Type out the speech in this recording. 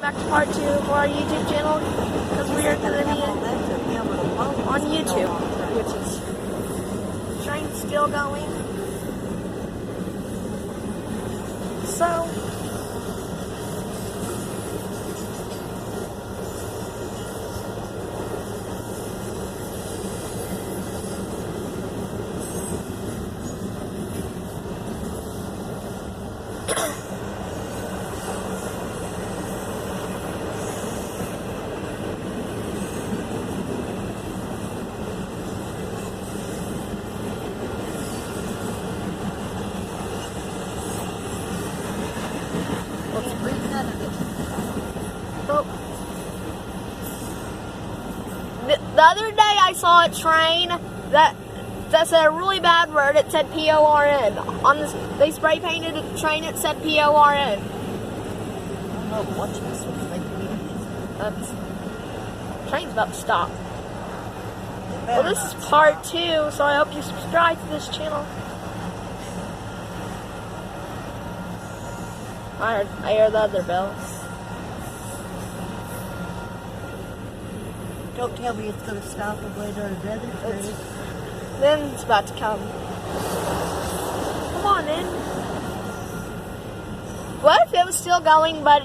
Back to part 2 for our YouTube channel, because we are going to be on YouTube, which is train's still going. So the other day I saw a train that said a really bad word. It said PORN. On this, they spray painted a train. It said PORN. I don't know what this was like. Train's about to stop. Well, this is part 2, so I hope you subscribe to this channel. I hear the other bells. Don't tell me it's going to stop and wait on another train. Then it's about to come. Come on in. What if it was still going, but